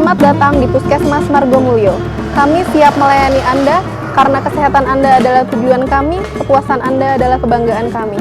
Selamat datang di Puskesmas Margomulyo. Kami siap melayani Anda karena kesehatan Anda adalah tujuan kami, kepuasan Anda adalah kebanggaan kami.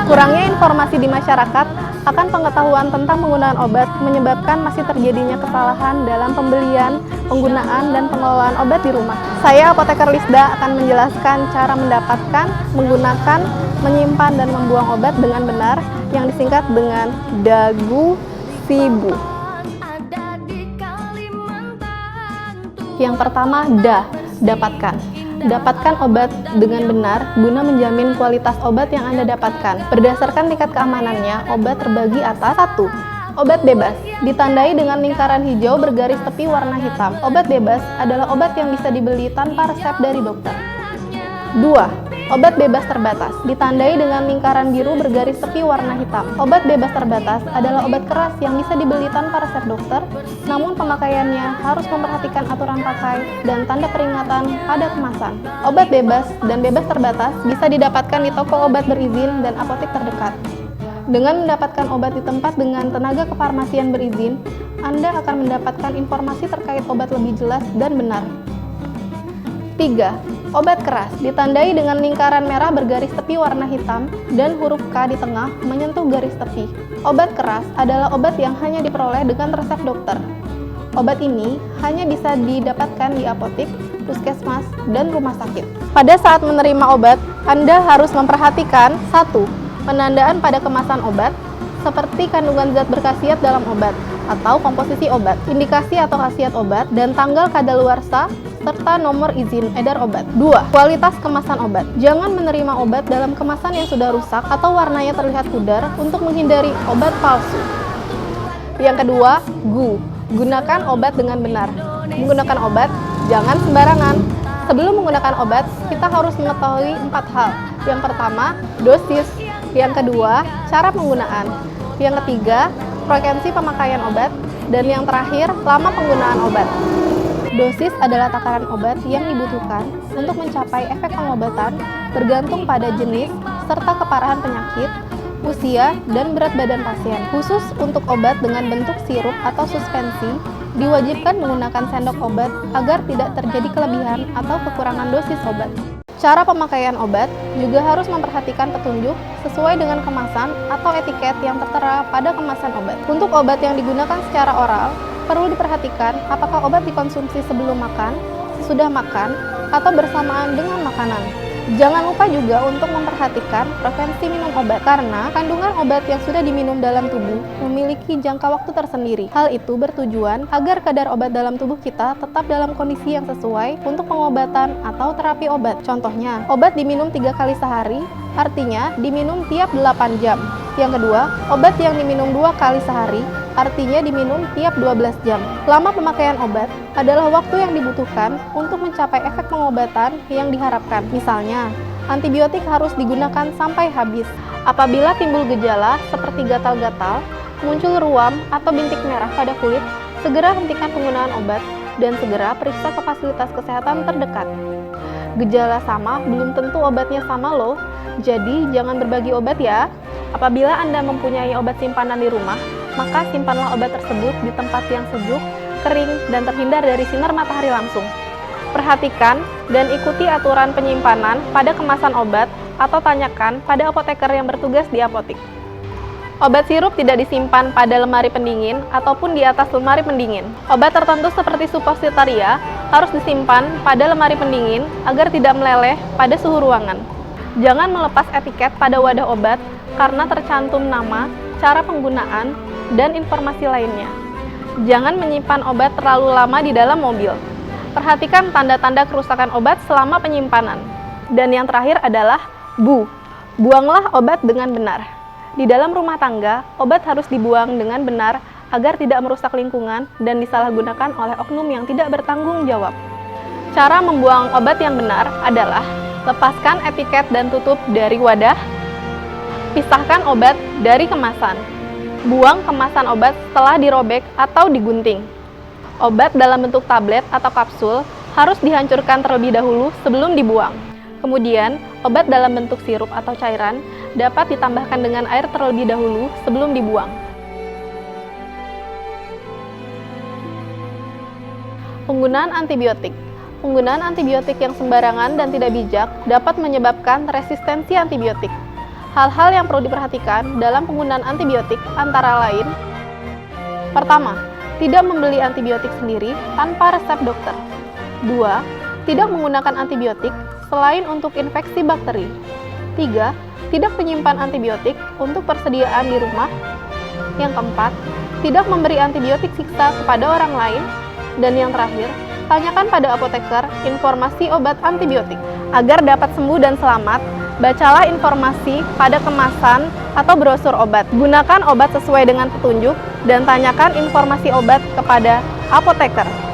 Kurangnya informasi di masyarakat akan pengetahuan tentang penggunaan obat menyebabkan masih terjadinya kesalahan dalam pembelian, penggunaan, dan pengelolaan obat di rumah. Saya, Apoteker Lisda, akan menjelaskan cara mendapatkan, menggunakan, menyimpan, dan membuang obat dengan benar yang disingkat dengan DAGU-SIBU. Yang pertama, dapatkan. Dapatkan obat dengan benar guna menjamin kualitas obat yang Anda dapatkan. Berdasarkan tingkat keamanannya, obat terbagi atas 1. Obat bebas, ditandai dengan lingkaran hijau bergaris tepi warna hitam. Obat bebas adalah obat yang bisa dibeli tanpa resep dari dokter. 2. Obat bebas terbatas, ditandai dengan lingkaran biru bergaris tepi warna hitam. Obat bebas terbatas adalah obat keras yang bisa dibeli tanpa resep dokter, namun pemakaiannya harus memperhatikan aturan pakai dan tanda peringatan pada kemasan. Obat bebas dan bebas terbatas bisa didapatkan di toko obat berizin dan apotek terdekat. Dengan mendapatkan obat di tempat dengan tenaga kefarmasian berizin, Anda akan mendapatkan informasi terkait obat lebih jelas dan benar. 3. Obat keras, ditandai dengan lingkaran merah bergaris tepi warna hitam dan huruf K di tengah menyentuh garis tepi. Obat keras adalah obat yang hanya diperoleh dengan resep dokter. Obat ini hanya bisa didapatkan di apotek, puskesmas, dan rumah sakit. Pada saat menerima obat, Anda harus memperhatikan 1. Penandaan pada kemasan obat, seperti kandungan zat berkhasiat dalam obat atau komposisi obat, indikasi atau khasiat obat, dan tanggal kadaluarsa, serta nomor izin edar obat. 2. Kualitas kemasan obat. Jangan menerima obat dalam kemasan yang sudah rusak atau warnanya terlihat pudar untuk menghindari obat palsu. Yang kedua, gunakan obat dengan benar. Menggunakan obat, jangan sembarangan. Sebelum menggunakan obat, kita harus mengetahui 4 hal. Yang pertama, dosis. Yang kedua, cara penggunaan. Yang ketiga, frekuensi pemakaian obat. Dan yang terakhir, lama penggunaan obat. Dosis adalah takaran obat yang dibutuhkan untuk mencapai efek pengobatan bergantung pada jenis serta keparahan penyakit, usia, dan berat badan pasien. Khusus untuk obat dengan bentuk sirup atau suspensi, diwajibkan menggunakan sendok obat agar tidak terjadi kelebihan atau kekurangan dosis obat. Cara pemakaian obat juga harus memperhatikan petunjuk sesuai dengan kemasan atau etiket yang tertera pada kemasan obat. Untuk obat yang digunakan secara oral, perlu diperhatikan apakah obat dikonsumsi sebelum makan, sesudah makan, atau bersamaan dengan makanan. Jangan lupa juga untuk memperhatikan frekuensi minum obat, karena kandungan obat yang sudah diminum dalam tubuh memiliki jangka waktu tersendiri. Hal itu bertujuan agar kadar obat dalam tubuh kita tetap dalam kondisi yang sesuai untuk pengobatan atau terapi obat. Contohnya, obat diminum 3 kali sehari, artinya diminum tiap 8 jam. Yang kedua, obat yang diminum 2 kali sehari, artinya diminum tiap 12 jam. Lama pemakaian obat adalah waktu yang dibutuhkan untuk mencapai efek pengobatan yang diharapkan. Misalnya, antibiotik harus digunakan sampai habis. Apabila timbul gejala seperti gatal-gatal, muncul ruam atau bintik merah pada kulit, segera hentikan penggunaan obat dan segera periksa ke fasilitas kesehatan terdekat. Gejala sama belum tentu obatnya sama loh, jadi jangan berbagi obat ya. Apabila Anda mempunyai obat simpanan di rumah, maka simpanlah obat tersebut di tempat yang sejuk, kering, dan terhindar dari sinar matahari langsung. Perhatikan dan ikuti aturan penyimpanan pada kemasan obat atau tanyakan pada apoteker yang bertugas di apotek. Obat sirup tidak disimpan pada lemari pendingin ataupun di atas lemari pendingin. Obat tertentu seperti suppositoria harus disimpan pada lemari pendingin agar tidak meleleh pada suhu ruangan. Jangan melepas etiket pada wadah obat karena tercantum nama, cara penggunaan, dan informasi lainnya. Jangan menyimpan obat terlalu lama di dalam mobil. Perhatikan tanda-tanda kerusakan obat selama penyimpanan. Dan yang terakhir adalah buanglah obat dengan benar. Di dalam rumah tangga, obat harus dibuang dengan benar agar tidak merusak lingkungan dan disalahgunakan oleh oknum yang tidak bertanggung jawab. Cara membuang obat yang benar adalah lepaskan etiket dan tutup dari wadah, pisahkan obat dari kemasan, buang kemasan obat setelah dirobek atau digunting. Obat dalam bentuk tablet atau kapsul harus dihancurkan terlebih dahulu sebelum dibuang. Kemudian, obat dalam bentuk sirup atau cairan dapat ditambahkan dengan air terlebih dahulu sebelum dibuang. Penggunaan antibiotik. Penggunaan antibiotik yang sembarangan dan tidak bijak dapat menyebabkan resistensi antibiotik. Hal-hal yang perlu diperhatikan dalam penggunaan antibiotik antara lain: pertama, tidak membeli antibiotik sendiri tanpa resep dokter. 2. Tidak menggunakan antibiotik selain untuk infeksi bakteri. 3. Tidak menyimpan antibiotik untuk persediaan di rumah. Yang keempat, tidak memberi antibiotik siksa kepada orang lain. Dan yang terakhir, tanyakan pada apoteker informasi obat antibiotik. Agar dapat sembuh dan selamat, bacalah informasi pada kemasan atau brosur obat. Gunakan obat sesuai dengan petunjuk dan tanyakan informasi obat kepada apoteker.